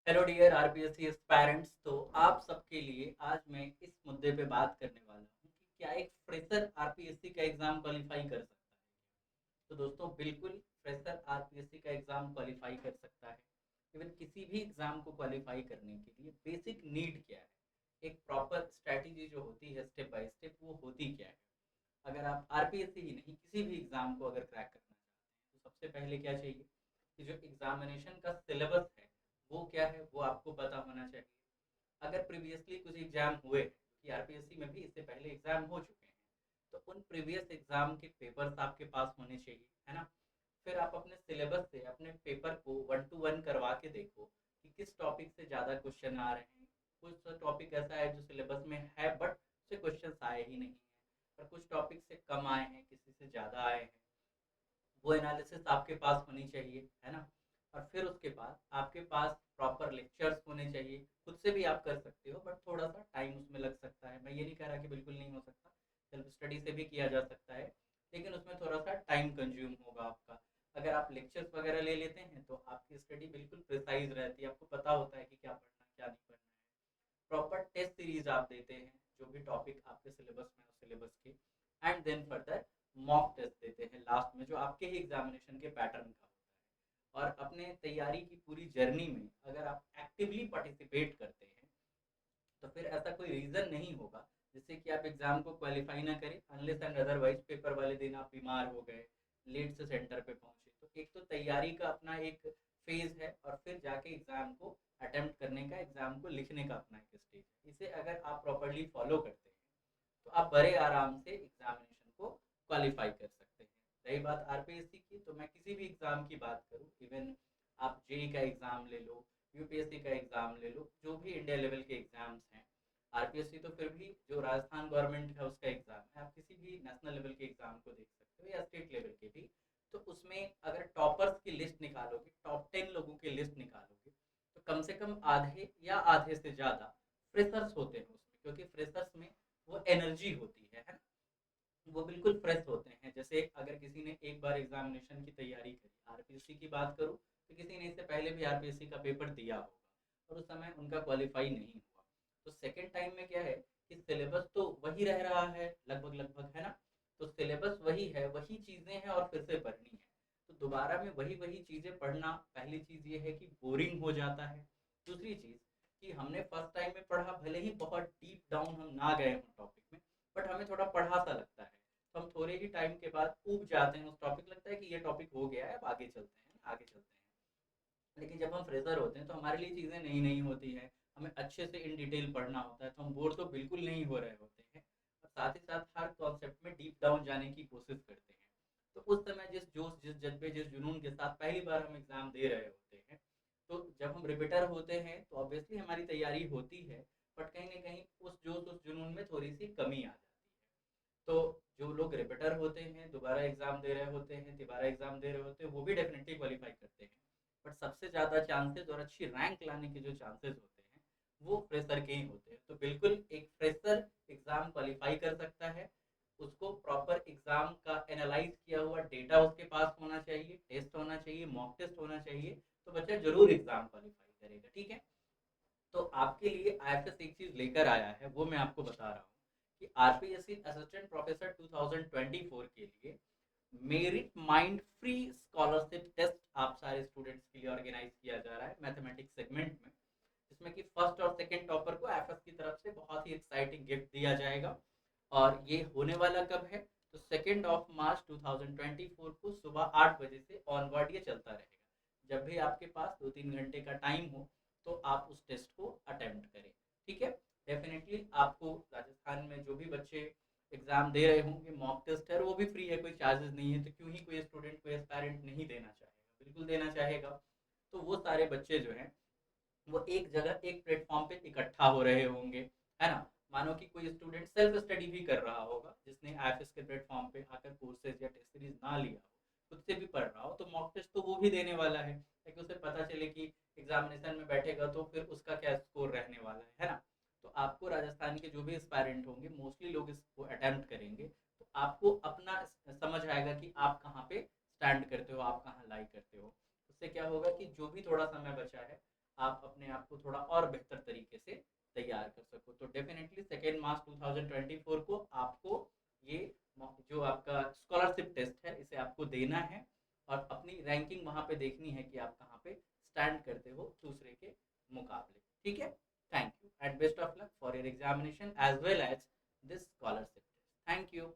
Hello dear RPSC aspirants. तो आप सबके लिए आज मैं इस मुद्दे पे बात करने वाला हूँ कि क्या एक फ्रेशर आरपीएससी का एग्ज़ाम क्वालिफाई कर सकता है। तो दोस्तों बिल्कुल फ्रेशर आरपीएससी का एग्ज़ाम क्वालिफाई कर सकता है। इवन किसी भी एग्ज़ाम को क्वालिफाई करने के लिए बेसिक नीड क्या है, एक प्रॉपर स्ट्रैटेजी जो होती है स्टेप बाय स्टेप, वो होती क्या है। अगर आप आरपीएससी ही नहीं किसी भी एग्ज़ाम को अगर क्रैक करना चाहते हैं तो सबसे पहले क्या चाहिए कि जो एग्जामिनेशन का सिलेबस है वो क्या है वो आपको पता होना चाहिए। अगर प्रीवियसली कुछ एग्जाम हुए कि आरपीएससी में भी इससे पहले एग्जाम हो चुके हैं तो उन प्रीवियस एग्जाम के पेपर्स आपके पास होने चाहिए, है ना। फिर आप अपने सिलेबस से अपने पेपर को 1 to 1 करवा के देखो कि किस टॉपिक से ज़्यादा क्वेश्चन आ रहे हैं। कुछ टॉपिक ऐसा है जो सिलेबस में है बट उससे क्वेश्चन आए ही नहीं है, और कुछ टॉपिक से कम आए हैं, किसी से ज़्यादा आए हैं। वो एनालिसिस आपके पास होनी चाहिए, है ना। और फिर उसके बाद आपके पास प्रॉपर लेक्चर्स होने चाहिए। खुद से भी आप कर सकते हो बट थोड़ा सा टाइम उसमें लग सकता है। मैं ये नहीं कह रहा कि बिल्कुल नहीं हो सकता, सेल्फ स्टडी से भी किया जा सकता है, लेकिन उसमें थोड़ा सा टाइम कंज्यूम होगा आपका। अगर आप लेक्चर्स वगैरह ले लेते हैं तो आपकी स्टडी बिल्कुल प्रिसाइज रहती है, आपको पता होता है कि क्या पढ़ना क्या नहीं पढ़ना है। प्रॉपर टेस्ट सीरीज आप देते हैं जो भी टॉपिक आपके सिलेबस में हो सिलेबस के, and then further mock test देते हैं लास्ट में जो आपके ही एग्जामिनेशन के पैटर्न का होता है। और अपने तैयारी की पूरी जर्नी में अगर आप एक्टिवली पार्टिसिपेट करते हैं तो फिर ऐसा कोई रीज़न नहीं होगा जिससे कि आप एग्ज़ाम को क्वालिफाई ना करें, अनलेस एंड अदरवाइज पेपर वाले दिन आप बीमार हो गए, लेट से सेंटर पे पहुंचे। तो एक तो तैयारी का अपना एक फेज़ है और फिर जाके एग्ज़ाम को अटेम्प्ट करने का, एग्ज़ाम को लिखने का अपना एक स्टेज है। इसे अगर आप प्रॉपरली फॉलो करते हैं तो आप बड़े आराम से एग्जामिनेशन को क्वालिफाई कर सकते हैं। रही बात आरपीएससी की, तो मैं किसी भी एग्ज़ाम की बात करूँ, इवन आप जेई का एग्ज़ाम ले लो, यूपीएससी का एग्ज़ाम ले लो, जो भी इंडिया लेवल के एग्ज़ाम्स हैं। आरपीएससी तो फिर भी जो राजस्थान गवर्नमेंट का उसका एग्ज़ाम है, आप किसी भी नेशनल लेवल के एग्ज़ाम को देख सकते हो या स्टेट लेवल के भी। तो उसमें अगर टॉपर्स की लिस्ट निकालोगे, टॉप 10 लोगों की लिस्ट निकालोगे, तो कम से कम आधे या आधे से ज़्यादा फ्रेशर्स होते हैं उसमें, क्योंकि फ्रेशर्स में वो एनर्जी होती है ना। वो बिल्कुल फ्रेश होते हैं। जैसे अगर किसी ने एक बार एग्जामिनेशन की तैयारी करी, आरपीएससी की बात करूँ तो किसी ने इससे पहले भी आरपीएससी का पेपर दिया होगा और उस समय उनका क्वालिफाई नहीं हुआ, तो सेकेंड टाइम में क्या है कि सिलेबस तो वही रह रहा है लगभग लगभग, है ना। तो सिलेबस वही है, वही चीज़ें हैं और फिर से पढ़नी है। तो दोबारा में वही वही चीज़ें पढ़ना, पहली चीज़ ये है कि बोरिंग हो जाता है। दूसरी चीज़ कि हमने फर्स्ट टाइम में पढ़ा, भले ही बहुत डीप डाउन हम ना गए हों टॉपिक में, बट हमें थोड़ा पढ़ा सा लगता है। तो हम थोड़े ही टाइम के बाद ऊब जाते हैं उस टॉपिक, लगता है कि ये टॉपिक हो गया है, अब आगे चलते हैं आगे चलते हैं। लेकिन जब हम फ्रेशर होते हैं तो हमारे लिए चीज़ें नई नई होती हैं, हमें अच्छे से इन डिटेल पढ़ना होता है, तो हम बोर तो बिल्कुल नहीं हो रहे होते हैं, और साथ ही साथ हर कॉन्सेप्ट में डीप डाउन जाने की कोशिश करते हैं। तो उस समय जिस जोश, जिस जज्बे, जिस जुनून के साथ पहली बार हम एग्ज़ाम दे रहे होते हैं, तो जब हम रिपीटर होते हैं तो ऑब्वियसली हमारी तैयारी होती है, बट कहीं ना कहीं उस जोश उस जुनून में थोड़ी सी कमी आ जाती है। तो जो लोग रिपीटर होते हैं, दोबारा एग्जाम दे रहे होते हैं, तिबारा एग्जाम दे रहे होते हैं, वो भी डेफिनेटली क्वालिफाई करते हैं। बट सबसे ज़्यादा चांसेस और अच्छी रैंक लाने के जो चांसेस होते हैं वो फ्रेशर के ही होते हैं। तो बिल्कुल एक फ्रेशर एग्ज़ाम क्वालिफाई कर सकता है। उसको प्रॉपर एग्ज़ाम का एनालाइज किया हुआ डेटा उसके पास होना चाहिए, टेस्ट होना चाहिए, मॉक टेस्ट होना चाहिए, तो बच्चा जरूर एग्ज़ाम क्वालिफाई करेगा, ठीक है। तो आपके लिए आईएफएस एक चीज लेकर आया है, वो मैं आपको बता रहा हूँ कि आरपीएससी असिस्टेंट प्रोफेसर 2024 के लिए merit mind free scholarship test आप सारे स्टूडेंट्स के लिए ऑर्गेनाइज किया जा रहा है मैथमेटिक्स सेगमेंट में, जिसमें कि फर्स्ट और सेकंड टॉपर को आईएफएस की तरफ से बहुत ही एक्साइटिंग गिफ्ट दिया जाएगा। और ये होने वाला कब है, तो 2 मार्च 2024 को सुबह 8 बजे से ऑनवर्ड ये चलता रहेगा। जब भी आपके पास 2-3 घंटे का टाइम हो तो आप उस टेस्ट को अटेम्प्ट करें, ठीक है। डेफिनेटली आपको राजस्थान में जो भी बच्चे एग्जाम दे रहे होंगे, मॉक टेस्ट है वो भी फ्री है, कोई चार्जेस नहीं है, तो क्यों ही कोई स्टूडेंट, कोई एस्पायरेंट नहीं देना चाहेगा, बिल्कुल देना चाहेगा। तो वो सारे बच्चे जो हैं वो एक जगह एक प्लेटफॉर्म पे इकट्ठा हो रहे होंगे, है ना। मानो कि कोई स्टूडेंट सेल्फ स्टडी भी कर रहा होगा, जिसने आईएफएस के प्लेटफॉर्म पे आकर कोर्सेज या टेस्ट सीरीज ना लिया हो, खुद से भी पढ़ रहा हो, तो मॉक टेस्ट तो वो भी देने वाला है ताकि उसे पता चले कि एग्जामिनेशन में बैठेगा तो फिर उसका क्या स्कोर रहने वाला है ना। तो आपको राजस्थान के जो भी एस्पायरेंट होंगे, मोस्टली लोग इसको अटेम्प्ट करेंगे, तो आपको अपना समझ आएगा कि आप कहाँ पे स्टैंड करते हो, आप कहाँ लाई करते हो। उससे क्या होगा कि जो भी थोड़ा समय बचा है आप अपने आप को थोड़ा और बेहतर तरीके से तैयार कर सको। तो डेफिनेटली 2 मार्च 2024 को आपको ये जो आपका स्कॉलरशिप टेस्ट है इसे आपको देना है और अपनी रैंकिंग वहाँ पे देखनी है कि आप कहाँ पे स्टैंड करते हो दूसरे के मुकाबले। ठीक है, thank you and best of luck for your examination as well as this scholarship test. Thank you.